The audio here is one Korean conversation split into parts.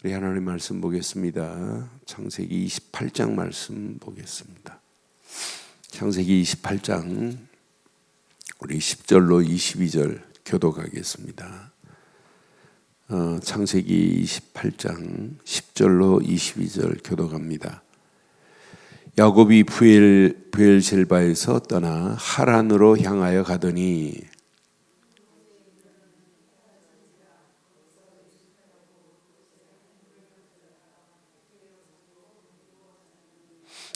우리 하나님 말씀 보겠습니다. 창세기 28장 말씀 보겠습니다. 창세기 28장 우리 10절로 22절 교독하겠습니다. 창세기 28장 10절로 22절 교독합니다. 야곱이 브엘셀바에서 떠나 하란으로 향하여 가더니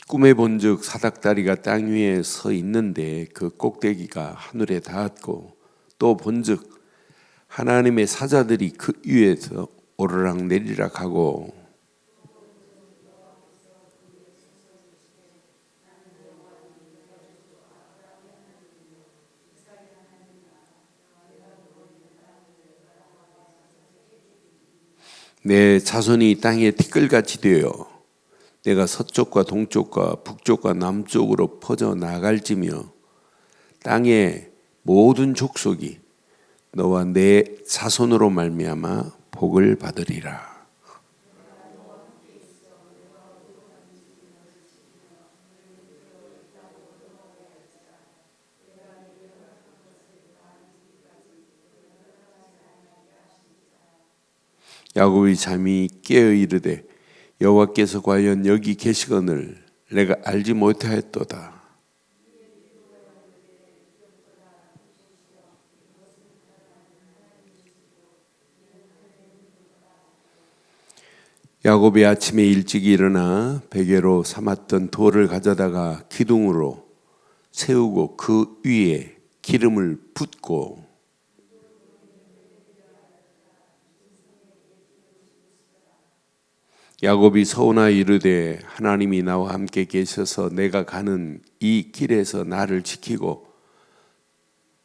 꿈에 본즉 사닥다리가 땅 위에 서 있는데 그 꼭대기가 하늘에 닿았고 또 본즉 하나님의 사자들이 그 위에서 오르락 내리락 하고 내 자손이 땅에 티끌같이 되어 내가 서쪽과 동쪽과 북쪽과 남쪽으로 퍼져 나갈지며 땅의 모든 족속이 너와 내 자손으로 말미암아 복을 받으리라. 야곱이 잠이 깨어 이르되 여호와께서 과연 여기 계시거늘 내가 알지 못하였도다. 야곱이 아침에 일찍 일어나 베개로 삼았던 돌을 가져다가 기둥으로 세우고 그 위에 기름을 붓고 야곱이 서운하여 이르되 하나님이 나와 함께 계셔서 내가 가는 이 길에서 나를 지키고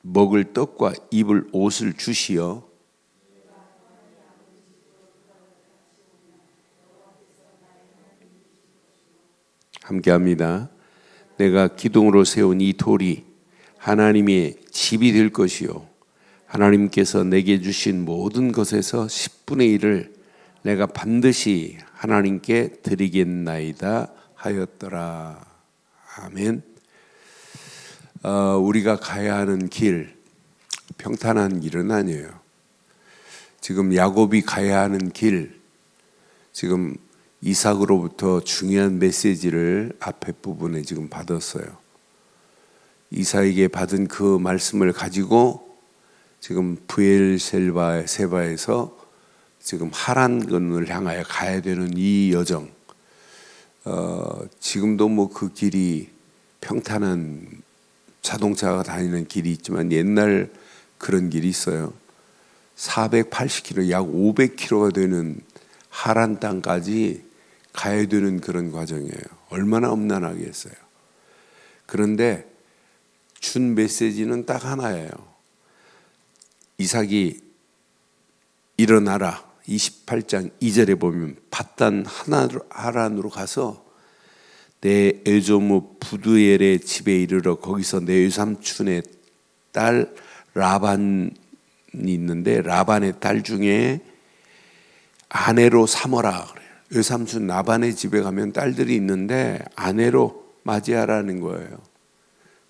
먹을 떡과 입을 옷을 주시어 함께합니다. 내가 기둥으로 세운 이 돌이 하나님의 집이 될 것이요 하나님께서 내게 주신 모든 것에서 10분의 1을 내가 반드시 하나님께 드리겠나이다 하였더라. 아멘. 우리가 가야 하는 길 평탄한 길은 아니에요. 지금 야곱이 가야 하는 길, 지금 이삭으로부터 중요한 메시지를 앞에 부분에 지금 받았어요. 이삭에게 받은 그 말씀을 가지고 지금 브엘셀바에서 지금 하란근을 향하여 가야 되는 이 여정, 지금도 뭐 그 길이 평탄한 자동차가 다니는 길이 있지만 옛날 그런 길이 있어요. 480km, 약 500km가 되는 하란 땅까지 가야 되는 그런 과정이에요. 얼마나 엄난하겠어요. 그런데 준 메시지는 딱 하나예요. 이삭이 일어나라. 28장 2절에 보면 밧단 하란으로 가서 내 에조무 부두엘의 집에 이르러 거기서 내 외삼촌의 딸 라반이 있는데 라반의 딸 중에 아내로 삼어라 그래요. 외삼촌 라반의 집에 가면 딸들이 있는데 아내로 맞이하라는 거예요.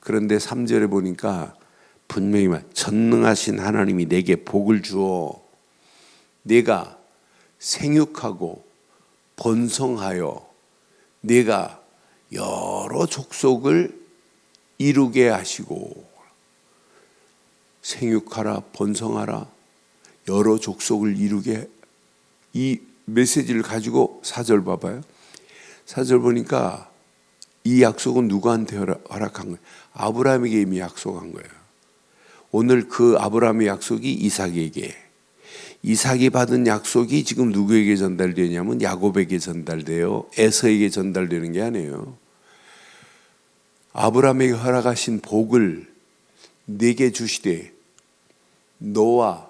그런데 3절에 보니까 분명히 전능하신 하나님이 내게 복을 주어 내가 생육하고 번성하여 내가 여러 족속을 이루게 하시고 생육하라 번성하라 여러 족속을 이루게 이 메시지를 가지고 4절 봐봐요. 4절 보니까 이 약속은 누구한테 허락한 거예요? 아브라함에게 이미 약속한 거예요. 오늘 그 아브라함의 약속이 이삭에게, 이삭이 받은 약속이 지금 누구에게 전달되냐면 야곱에게 전달돼요. 에서에게 전달되는 게 아니에요. 아브라함에게 허락하신 복을 내게 주시되 너와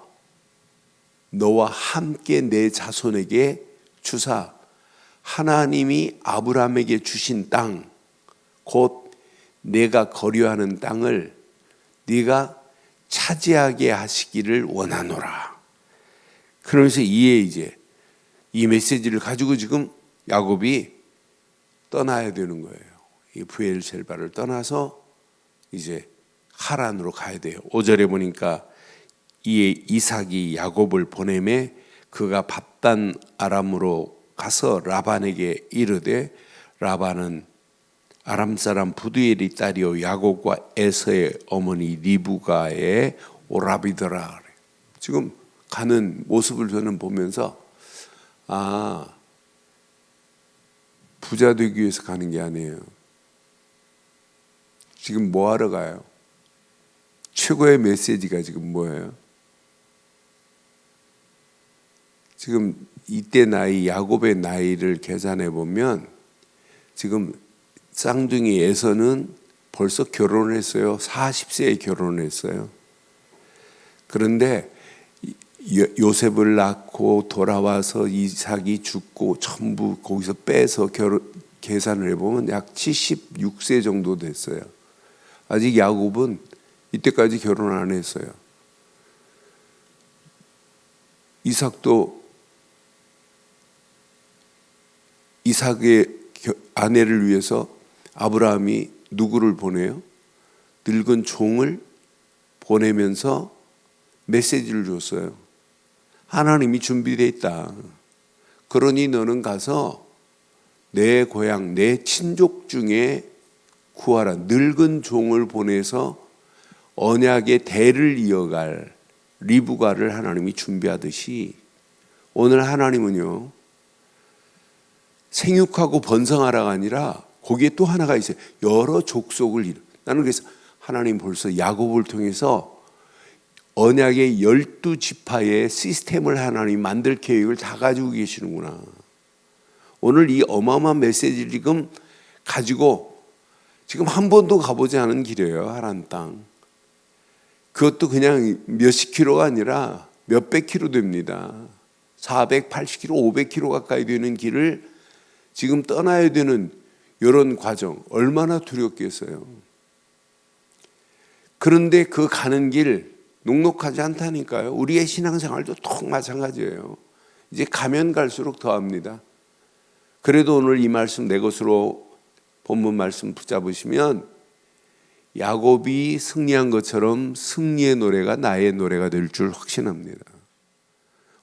함께 내 자손에게 주사 하나님이 아브라함에게 주신 땅, 곧 내가 거류하는 땅을 네가 차지하게 하시기를 원하노라. 그러면서 이에 이제 이 메시지를 가지고 지금 야곱이 떠나야 되는 거예요. 이 브엘셀바를 떠나서 이제 하란으로 가야 돼요. 5절에 보니까 이 이삭이 야곱을 보내매 그가 밧단 아람으로 가서 라반에게 이르되 라반은 아람 사람 부두엘이 딸이요 야곱과 에서의 어머니 리브가의 오라비더라. 지금 가는 모습을 저는 보면서 부자 되기 위해서 가는 게 아니에요. 지금 뭐 하러 가요? 최고의 메시지가 지금 뭐예요? 지금 이때 나이, 야곱의 나이를 계산해 보면 지금 쌍둥이 에서는 벌써 결혼을 했어요. 40세에 결혼을 했어요. 그런데 요셉을 낳고 돌아와서 이삭이 죽고 전부 거기서 빼서 계산을 해보면 약 76세 정도 됐어요. 아직 야곱은 이때까지 결혼 안 했어요. 이삭의 아내를 위해서 아브라함이 누구를 보내요? 늙은 종을 보내면서 메시지를 줬어요. 하나님이 준비되어 있다. 그러니 너는 가서 내 고향, 내 친족 중에 구하라. 늙은 종을 보내서 언약의 대를 이어갈 리브가를 하나님이 준비하듯이 오늘 하나님은요, 생육하고 번성하라가 아니라 거기에 또 하나가 있어요. 여러 족속을 이루. 나는 그래서 하나님 벌써 야곱을 통해서 언약의 12지파의 시스템을 하나님 만들 계획을 다 가지고 계시는구나. 오늘 이 어마어마한 메시지를 지금 가지고 지금 한 번도 가보지 않은 길이에요. 하란 땅. 그것도 그냥 몇십 킬로가 아니라 몇백 킬로 됩니다. 480킬로, 500킬로 가까이 되는 길을 지금 떠나야 되는 이런 과정 얼마나 두렵겠어요. 그런데 그 가는 길 녹록하지 않다니까요. 우리의 신앙생활도 통 마찬가지예요. 이제 가면 갈수록 더합니다. 그래도 오늘 이 말씀 내 것으로 본문 말씀 붙잡으시면 야곱이 승리한 것처럼 승리의 노래가 나의 노래가 될 줄 확신합니다.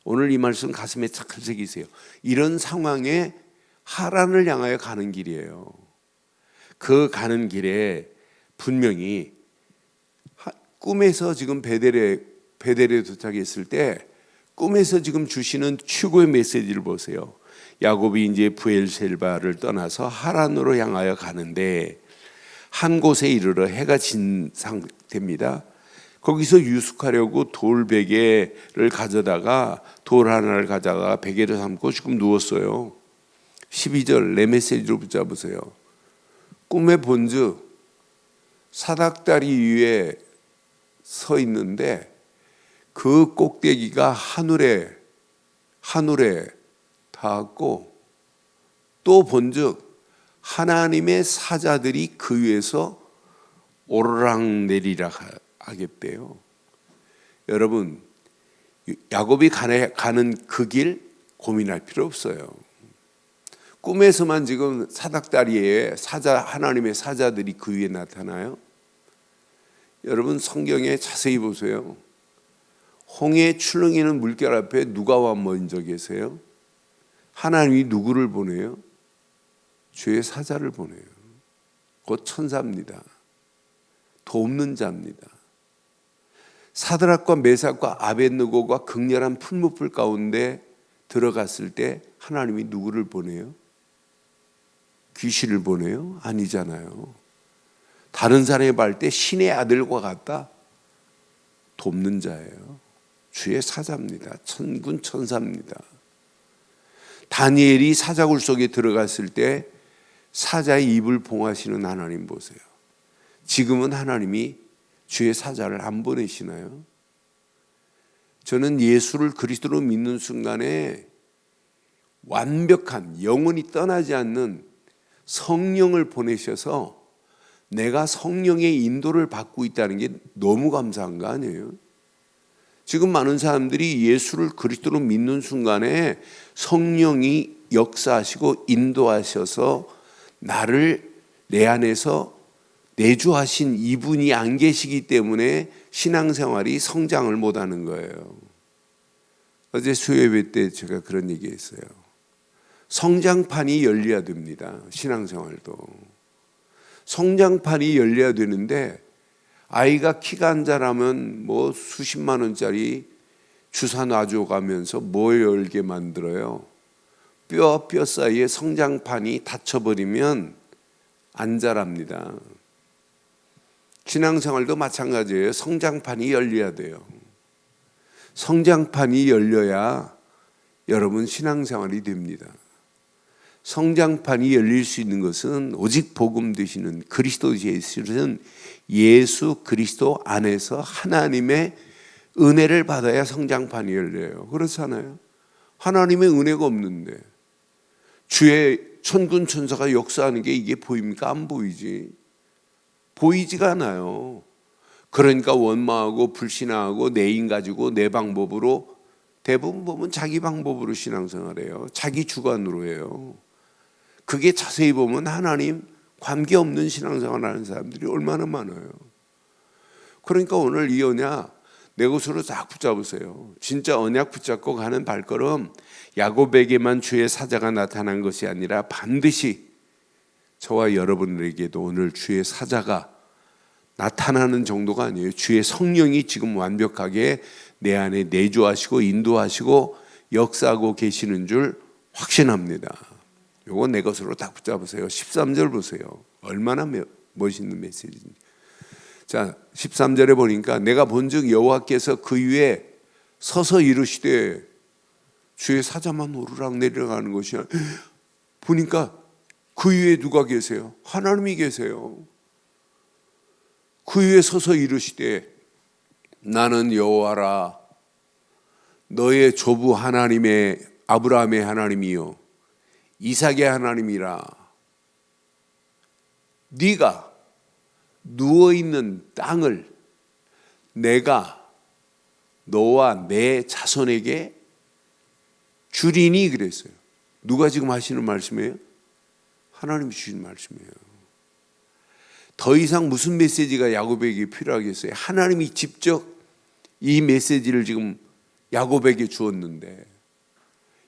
오늘 이 말씀 가슴에 착 새기세요. 이런 상황에 하란을 향하여 가는 길이에요. 그 가는 길에 분명히 꿈에서 지금 베델에 도착했을 때 꿈에서 지금 주시는 최고의 메시지를 보세요. 야곱이 이제 브엘셀바를 떠나서 하란으로 향하여 가는데 한 곳에 이르러 해가 진 상태입니다. 거기서 유숙하려고 돌베개를 가져다가 돌 하나를 가져다가 베개를 삼고 지금 누웠어요. 12절 내 메시지로 붙잡으세요. 꿈에 본즉 사닥다리 위에 서 있는데 그 꼭대기가 하늘에 닿았고 또 본즉 하나님의 사자들이 그 위에서 오르락 내리락 하겠대요. 여러분, 야곱이 가는 그 길 고민할 필요 없어요. 꿈에서만 지금 사닥다리에 하나님의 사자들이 그 위에 나타나요. 여러분 성경에 자세히 보세요. 홍해 출렁이는 물결 앞에 누가 와 먼저 계세요? 하나님이 누구를 보내요? 주의 사자를 보내요. 곧 천사입니다. 돕는 자입니다. 사드락과 메삭과 아벳느고가 극렬한 풀무불 가운데 들어갔을 때 하나님이 누구를 보내요? 귀신을 보내요? 아니잖아요. 다른 사람이 볼 때 신의 아들과 같다? 돕는 자예요. 주의 사자입니다. 천군 천사입니다. 다니엘이 사자굴 속에 들어갔을 때 사자의 입을 봉하시는 하나님 보세요. 지금은 하나님이 주의 사자를 안 보내시나요? 저는 예수를 그리스도로 믿는 순간에 완벽한 영원히 떠나지 않는 성령을 보내셔서 내가 성령의 인도를 받고 있다는 게 너무 감사한 거 아니에요? 지금 많은 사람들이 예수를 그리스도로 믿는 순간에 성령이 역사하시고 인도하셔서 나를 내 안에서 내주하신 이분이 안 계시기 때문에 신앙생활이 성장을 못하는 거예요. 어제 수요예배 때 제가 그런 얘기했어요. 성장판이 열려야 됩니다. 신앙생활도 성장판이 열려야 되는데, 아이가 키가 한 자라면 뭐 수십만 원짜리 주사 놔줘가면서 뭘 열게 만들어요. 뼈 사이에 성장판이 닫혀버리면 안 자랍니다. 신앙생활도 마찬가지예요. 성장판이 열려야 돼요. 성장판이 열려야 여러분 신앙생활이 됩니다. 성장판이 열릴 수 있는 것은 오직 복음 되시는 그리스도 예수는 예수 그리스도 안에서 하나님의 은혜를 받아야 성장판이 열려요. 그렇잖아요. 하나님의 은혜가 없는데 주의 천군 천사가 역사하는 게 이게 보입니까? 안 보이지. 보이지가 않아요. 그러니까 원망하고 불신하고 내 인 가지고 내 방법으로, 대부분 보면 자기 방법으로 신앙생활해요. 자기 주관으로 해요. 그게 자세히 보면 하나님 관계없는 신앙생활하는 사람들이 얼마나 많아요. 그러니까 오늘 이 언약 내 것으로 딱 붙잡으세요. 진짜 언약 붙잡고 가는 발걸음, 야곱에게만 주의 사자가 나타난 것이 아니라 반드시 저와 여러분들에게도 오늘 주의 사자가 나타나는 정도가 아니에요. 주의 성령이 지금 완벽하게 내 안에 내주하시고 인도하시고 역사하고 계시는 줄 확신합니다. 요거 내 것으로 딱 붙잡으세요. 13절 보세요. 얼마나 멋있는 메시지인지. 자, 13절에 보니까 내가 본즉 여호와께서 그 위에 서서 이르시되, 주의 사자만 오르락 내리락 하는 것이야. 보니까 그 위에 누가 계세요? 하나님이 계세요. 그 위에 서서 이르시되 나는 여호와라, 너의 조부 하나님의 아브라함의 하나님이요 이삭의 하나님이라. 네가 누워있는 땅을 내가 너와 내 자손에게 주리니 그랬어요. 누가 지금 하시는 말씀이에요? 하나님이 주신 말씀이에요. 더 이상 무슨 메시지가 야곱에게 필요하겠어요? 하나님이 직접 이 메시지를 지금 야곱에게 주었는데,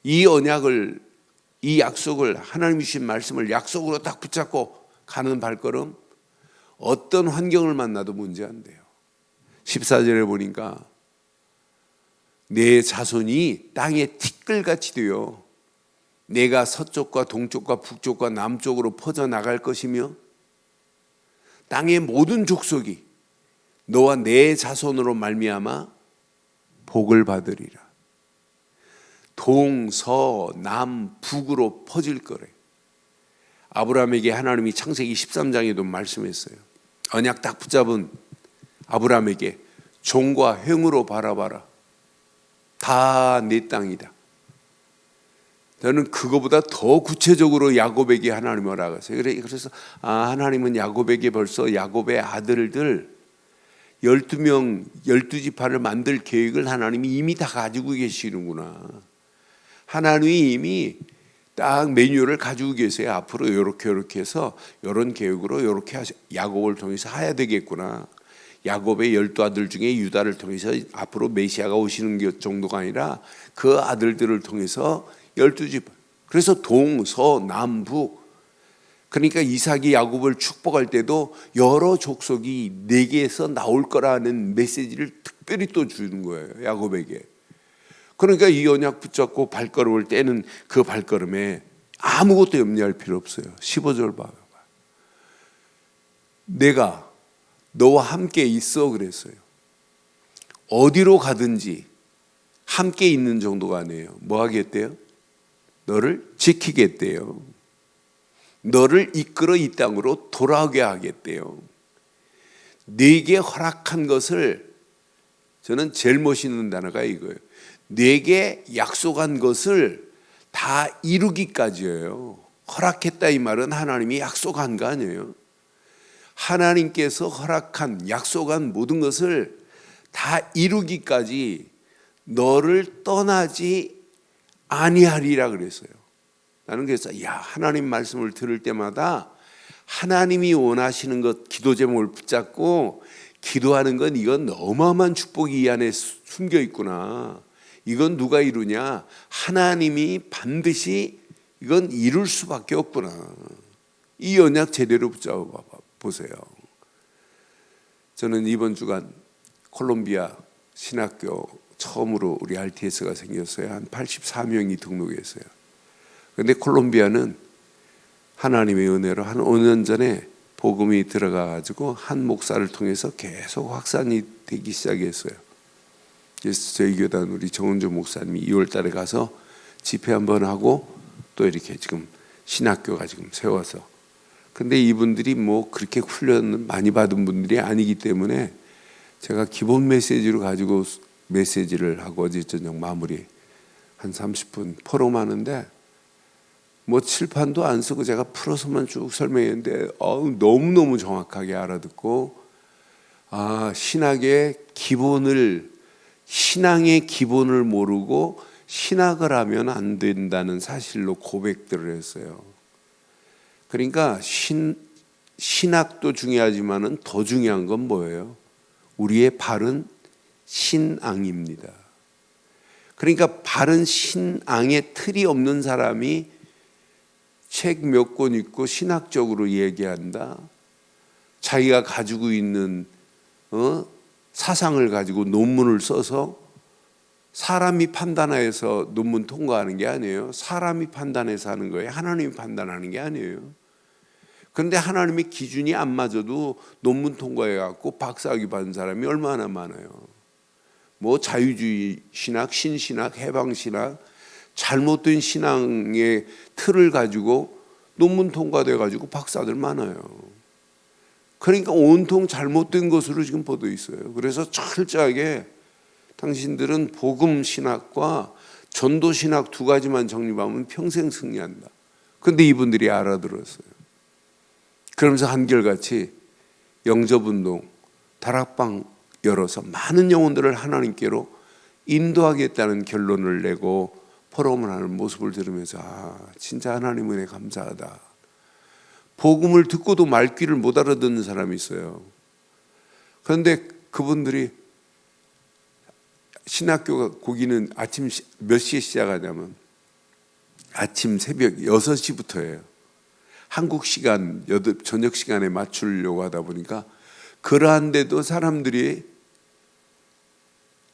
이 언약을, 이 약속을, 하나님이 주신 말씀을 약속으로 딱 붙잡고 가는 발걸음, 어떤 환경을 만나도 문제 안 돼요. 14절에 보니까 내 자손이 땅에 티끌같이 되어 내가 서쪽과 동쪽과 북쪽과 남쪽으로 퍼져나갈 것이며 땅의 모든 족속이 너와 내 자손으로 말미암아 복을 받으리라. 동, 남, 북으로 퍼질 거래. 아브라함에게 하나님이 창세기 13장에도 말씀했어요. 언약 딱 붙잡은 아브라함에게 종과 형으로 바라봐라. 다 내 땅이다. 저는 그거보다 더 구체적으로 야곱에게 하나님을 알았어요. 그래서 하나님은 야곱에게 벌써 야곱의 아들들 12명, 12지파를 만들 계획을 하나님이 이미 다 가지고 계시는구나. 하나님이 이미 딱 매뉴얼을 가지고 계세요. 앞으로 이렇게 해서 이런 계획으로 이렇게 야곱을 통해서 해야 되겠구나. 야곱의 12아들 중에 유다를 통해서 앞으로 메시아가 오시는 정도가 아니라 그 아들들을 통해서 12지파. 그래서 동, 서, 남, 북. 그러니까 이삭이 야곱을 축복할 때도 여러 족속이 내게서 나올 거라는 메시지를 특별히 또 주는 거예요. 야곱에게. 그러니까 이 언약 붙잡고 발걸음을 떼는 그 발걸음에 아무것도 염려할 필요 없어요. 15절 봐요. 내가 너와 함께 있어 그랬어요. 어디로 가든지 함께 있는 정도가 아니에요. 뭐 하겠대요? 너를 지키겠대요. 너를 이끌어 이 땅으로 돌아오게 하겠대요. 네게 허락한 것을, 저는 제일 멋있는 단어가 이거예요. 네게 약속한 것을 다 이루기까지예요. 허락했다 이 말은 하나님이 약속한 거 아니에요. 하나님께서 허락한, 약속한 모든 것을 다 이루기까지 너를 떠나지 아니하리라 그랬어요. 나는 그래서 하나님 말씀을 들을 때마다 하나님이 원하시는 것, 기도 제목을 붙잡고 기도하는 건 이건 어마어마한 축복이 이 안에 숨겨 있구나. 이건 누가 이루냐? 하나님이 반드시 이건 이룰 수밖에 없구나. 이 언약 제대로 붙잡아 보세요. 저는 이번 주간 콜롬비아 신학교 처음으로 우리 RTS가 생겼어요. 한 84명이 등록했어요. 그런데 콜롬비아는 하나님의 은혜로 한 5년 전에 복음이 들어가가지고 한 목사를 통해서 계속 확산이 되기 시작했어요. 그래서 저희 교단 우리 정은조 목사님이 2월 달에 가서 집회 한번 하고 또 이렇게 지금 신학교가 지금 세워서. 근데 이분들이 뭐 그렇게 훈련을 많이 받은 분들이 아니기 때문에 제가 기본 메시지로 가지고 메시지를 하고 어제 저녁 마무리 한 30분 포럼하는데 뭐 칠판도 안 쓰고 제가 풀어서만 쭉 설명했는데 너무너무 정확하게 알아듣고 신앙의 기본을 모르고 신학을 하면 안 된다는 사실로 고백들을 했어요. 그러니까 신학도 중요하지만은 더 중요한 건 뭐예요? 우리의 바른 신앙입니다. 그러니까 바른 신앙의 틀이 없는 사람이 책 몇 권 읽고 신학적으로 얘기한다. 자기가 가지고 있는 사상을 가지고 논문을 써서 사람이 판단해서 논문 통과하는 게 아니에요. 사람이 판단해서 하는 거예요. 하나님이 판단하는 게 아니에요. 그런데 하나님의 기준이 안 맞아도 논문 통과해갖고 박사학위 받은 사람이 얼마나 많아요. 뭐 자유주의 신학, 신신학, 해방신학, 잘못된 신앙의 틀을 가지고 논문 통과돼가지고 박사들 많아요. 그러니까 온통 잘못된 것으로 지금 보도 있어요. 그래서 철저하게 당신들은 복음 신학과 전도 신학 두 가지만 정립하면 평생 승리한다. 그런데 이분들이 알아들었어요. 그러면서 한결같이 영접운동, 다락방 열어서 많은 영혼들을 하나님께로 인도하겠다는 결론을 내고 포럼을 하는 모습을 들으면서 진짜 하나님 은혜 감사하다. 복음을 듣고도 말귀를 못 알아듣는 사람이 있어요. 그런데 그분들이 신학교가 거기는 아침 몇 시에 시작하냐면 아침 새벽 6시부터예요. 한국 시간 저녁 시간에 맞추려고 하다 보니까 그러한데도 사람들이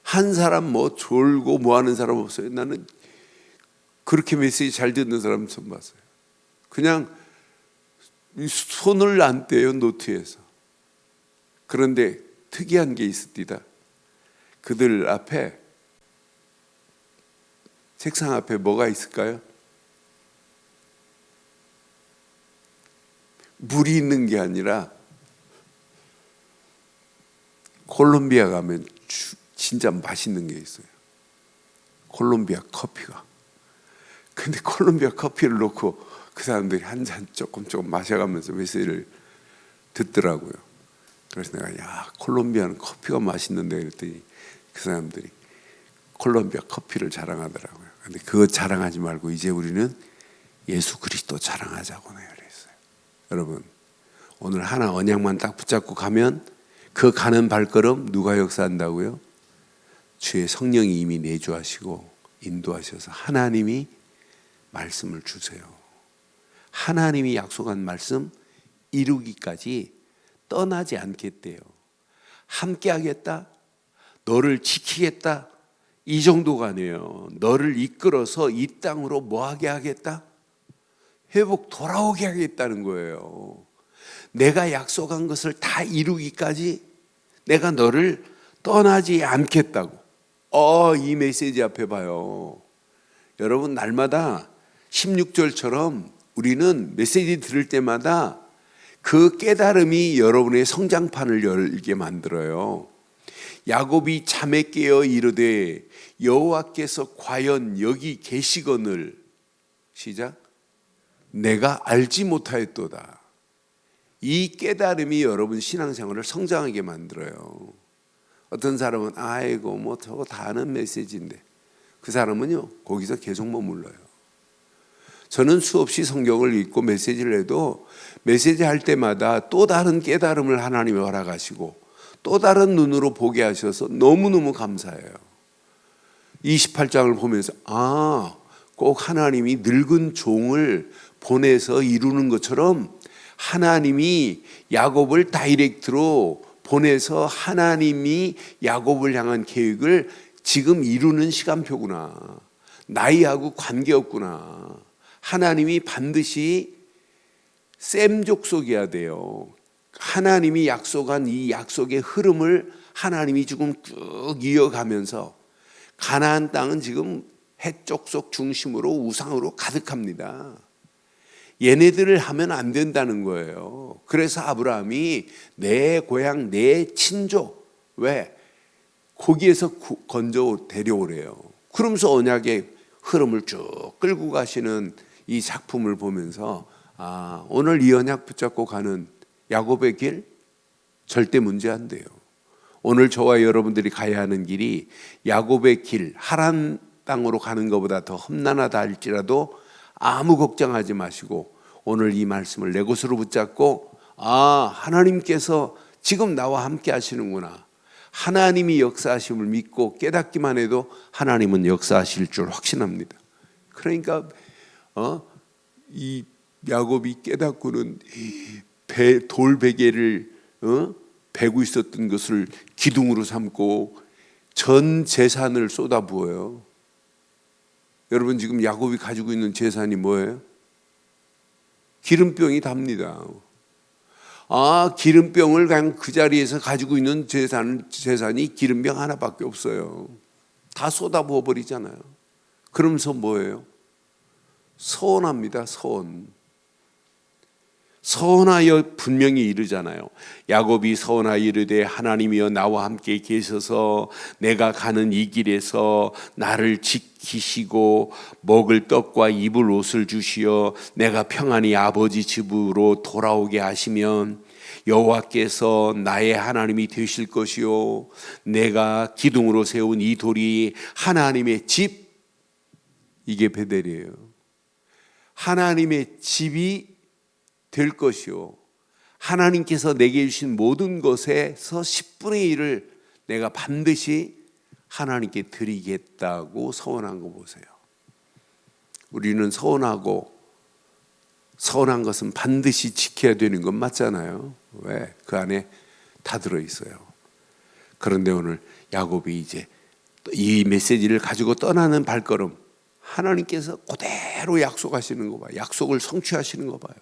한 사람 뭐 졸고 뭐 하는 사람 없어요. 나는 그렇게 메시지 잘 듣는 사람 처음 봤어요. 그냥 손을 안 떼요, 노트에서. 그런데 특이한 게 있습니다. 그들 앞에 책상 앞에 뭐가 있을까요? 물이 있는 게 아니라 콜롬비아 가면 진짜 맛있는 게 있어요. 콜롬비아 커피가. 근데 콜롬비아 커피를 놓고 그 사람들이 한 잔 조금 마셔가면서 메시지를 듣더라고요. 그래서 내가 콜롬비아는 커피가 맛있는데 그랬더니 그 사람들이 콜롬비아 커피를 자랑하더라고요. 근데 그거 자랑하지 말고 이제 우리는 예수 그리스도 자랑하자고 내가 그랬어요. 여러분 오늘 하나 언약만 딱 붙잡고 가면 그 가는 발걸음 누가 역사한다고요? 주의 성령이 이미 내주하시고 인도하셔서 하나님이 말씀을 주세요. 하나님이 약속한 말씀 이루기까지 떠나지 않겠대요. 함께 하겠다. 너를 지키겠다. 이 정도가 아니에요. 너를 이끌어서 이 땅으로 뭐하게 하겠다? 회복 돌아오게 하겠다는 거예요. 내가 약속한 것을 다 이루기까지 내가 너를 떠나지 않겠다고. 이 메시지 앞에 봐요. 여러분 날마다 16절처럼 우리는 메시지 들을 때마다 그 깨달음이 여러분의 성장판을 열게 만들어요. 야곱이 잠에 깨어 이르되 여호와께서 과연 여기 계시거늘 시작 내가 알지 못하였도다. 이 깨달음이 여러분 신앙생활을 성장하게 만들어요. 어떤 사람은 아이고 뭐 저거 다 아는 메시지인데, 그 사람은요 거기서 계속 머물러요. 저는 수없이 성경을 읽고 메시지를 해도 메시지 할 때마다 또 다른 깨달음을 하나님이 허락하시고 또 다른 눈으로 보게 하셔서 너무너무 감사해요. 28장을 보면서 꼭 하나님이 늙은 종을 보내서 이루는 것처럼 하나님이 야곱을 다이렉트로 보내서 하나님이 야곱을 향한 계획을 지금 이루는 시간표구나. 나이하고 관계없구나. 하나님이 반드시 셈 족속이어야 돼요. 하나님이 약속한 이 약속의 흐름을 하나님이 지금 쭉 이어가면서 가나안 땅은 지금 해족속 중심으로 우상으로 가득합니다. 얘네들을 하면 안 된다는 거예요. 그래서 아브라함이 내 고향 내 친족, 왜? 거기에서 건져 데려오래요. 그러면서 언약의 흐름을 쭉 끌고 가시는 이 작품을 보면서 오늘 이 언약 붙잡고 가는 야곱의 길 절대 문제 안 돼요. 오늘 저와 여러분들이 가야 하는 길이 야곱의 길, 하란 땅으로 가는 것보다 더 험난하다 할지라도 아무 걱정하지 마시고 오늘 이 말씀을 내 것으로 붙잡고 하나님께서 지금 나와 함께 하시는구나. 하나님이 역사하심을 믿고 깨닫기만 해도 하나님은 역사하실 줄 확신합니다. 그러니까 이 야곱이 깨닫고는 돌베개를 베고 있었던 것을 기둥으로 삼고 전 재산을 쏟아부어요. 여러분 지금 야곱이 가지고 있는 재산이 뭐예요? 기름병이 답니다. 기름병을 그냥 그 자리에서 가지고 있는 재산이 기름병 하나밖에 없어요. 다 쏟아부어 버리잖아요. 그러면서 뭐예요? 서원합니다. 서원하여 분명히 이르잖아요. 야곱이 서원하여 이르되 하나님이여 나와 함께 계셔서 내가 가는 이 길에서 나를 지키시고 먹을 떡과 입을 옷을 주시어 내가 평안히 아버지 집으로 돌아오게 하시면 여호와께서 나의 하나님이 되실 것이요 내가 기둥으로 세운 이 돌이 하나님의 집, 이게 베델이에요. 하나님의 집이 될 것이요 하나님께서 내게 주신 모든 것에서 10분의 1을 내가 반드시 하나님께 드리겠다고 서원한 거 보세요. 우리는 서원한 것은 반드시 지켜야 되는 건 맞잖아요. 왜? 그 안에 다 들어있어요. 그런데 오늘 야곱이 이제 이 메시지를 가지고 떠나는 발걸음, 하나님께서 그대로 약속하시는 거 봐요. 약속을 성취하시는 거 봐요.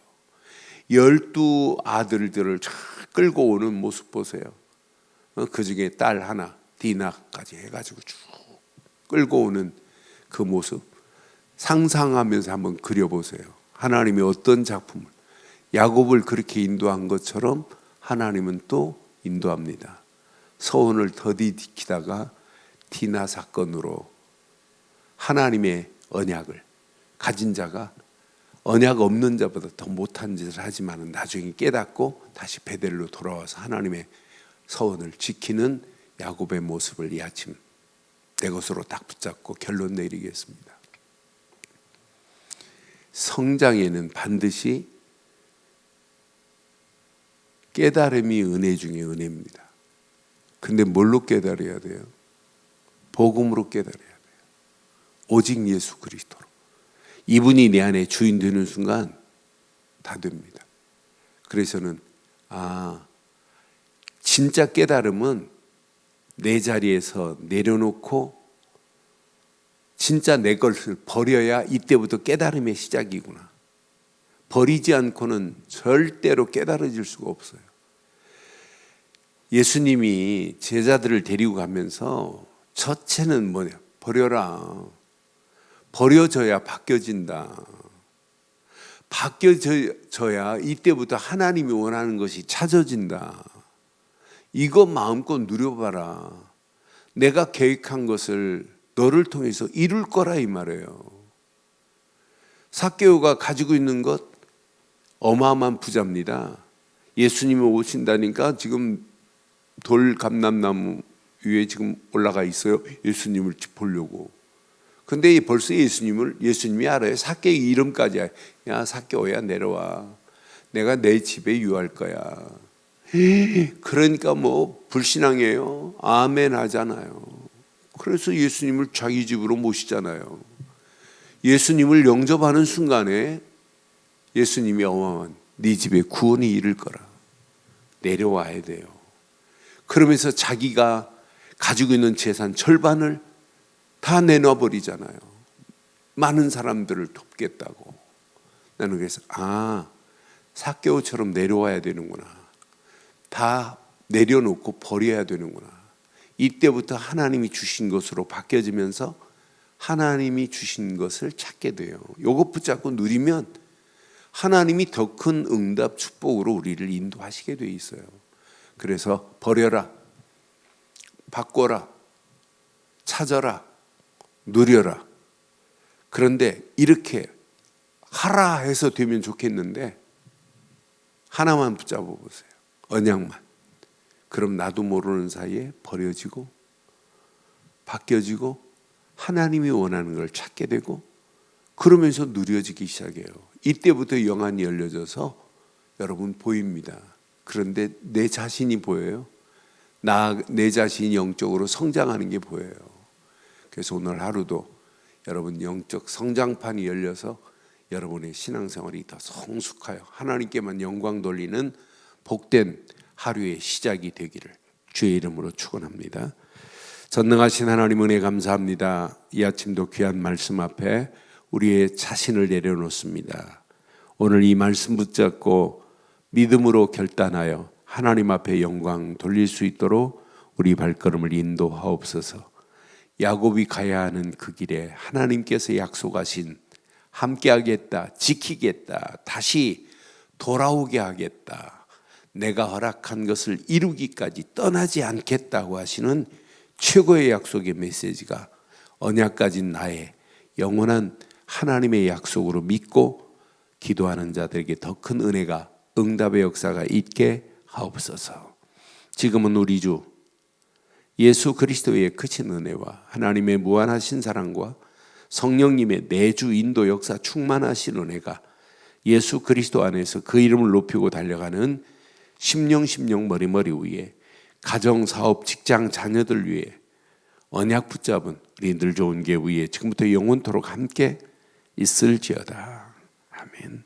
12 아들들을 쫙 끌고 오는 모습 보세요. 그 중에 딸 하나 디나까지 해가지고 쭉 끌고 오는 그 모습 상상하면서 한번 그려보세요. 하나님이 어떤 작품을 야곱을 그렇게 인도한 것처럼 하나님은 또 인도합니다. 서원을 더디키다가 디나 사건으로 하나님의 언약을 가진 자가 언약 없는 자보다 더 못한 짓을 하지만 나중에 깨닫고 다시 베델로 돌아와서 하나님의 서원을 지키는 야곱의 모습을 이 아침 내 것으로 딱 붙잡고 결론 내리겠습니다. 성장에는 반드시 깨달음이 은혜 중에 은혜입니다. 근데 뭘로 깨달아야 돼요? 복음으로 깨달아야 돼요. 오직 예수 그리스도로. 이분이 내 안에 주인 되는 순간 다 됩니다. 그래서는 진짜 깨달음은 내 자리에서 내려놓고 진짜 내 것을 버려야 이때부터 깨달음의 시작이구나. 버리지 않고는 절대로 깨달아질 수가 없어요. 예수님이 제자들을 데리고 가면서 첫째는 뭐냐? 버려라. 버려져야 바뀌어진다. 바뀌어져야 이때부터 하나님이 원하는 것이 찾아진다. 이거 마음껏 누려봐라. 내가 계획한 것을 너를 통해서 이룰 거라 이 말이에요. 삭개오가 가지고 있는 것 어마어마한 부자입니다. 예수님이 오신다니까 지금 돌 감람나무 위에 지금 올라가 있어요. 예수님을 보려고. 근데 벌써 예수님이 알아요. 삭개의 이름까지. 야, 삭개오야, 내려와. 내가 내 집에 유할 거야. 그러니까 뭐 불신앙이에요. 아멘 하잖아요. 그래서 예수님을 자기 집으로 모시잖아요. 예수님을 영접하는 순간에 예수님이 어마어마한 네 집에 구원이 이를 거라. 내려와야 돼요. 그러면서 자기가 가지고 있는 재산 절반을 다 내놔버리잖아요. 많은 사람들을 돕겠다고. 나는 그래서 삭개오처럼 내려와야 되는구나. 다 내려놓고 버려야 되는구나. 이때부터 하나님이 주신 것으로 바뀌어지면서 하나님이 주신 것을 찾게 돼요. 이것 붙잡고 누리면 하나님이 더 큰 응답 축복으로 우리를 인도하시게 돼 있어요. 그래서 버려라, 바꿔라, 찾아라, 누려라. 그런데 이렇게 하라 해서 되면 좋겠는데 하나만 붙잡아 보세요. 언약만. 그럼 나도 모르는 사이에 버려지고 바뀌어지고 하나님이 원하는 걸 찾게 되고 그러면서 누려지기 시작해요. 이때부터 영안이 열려져서 여러분 보입니다. 그런데 내 자신이 보여요. 내 자신이 영적으로 성장하는 게 보여요. 그래서 오늘 하루도 여러분 영적 성장판이 열려서 여러분의 신앙생활이 더 성숙하여 하나님께만 영광 돌리는 복된 하루의 시작이 되기를 주의 이름으로 축원합니다. 전능하신 하나님 은혜 감사합니다. 이 아침도 귀한 말씀 앞에 우리의 자신을 내려놓습니다. 오늘 이 말씀 붙잡고 믿음으로 결단하여 하나님 앞에 영광 돌릴 수 있도록 우리 발걸음을 인도하옵소서. 야곱이 가야 하는 그 길에 하나님께서 약속하신 함께 하겠다, 지키겠다, 다시 돌아오게 하겠다, 내가 허락한 것을 이루기까지 떠나지 않겠다고 하시는 최고의 약속의 메시지가 언약 가진 나의 영원한 하나님의 약속으로 믿고 기도하는 자들에게 더 큰 은혜가 응답의 역사가 있게 하옵소서. 지금은 우리 주 예수 그리스도의 크신 은혜와 하나님의 무한하신 사랑과 성령님의 내주 인도 역사 충만하신 은혜가 예수 그리스도 안에서 그 이름을 높이고 달려가는 심령 머리 위에 가정, 사업, 직장, 자녀들 위해 언약 붙잡은 우리 늘 좋은 게 위에 지금부터 영원토록 함께 있을지어다. 아멘.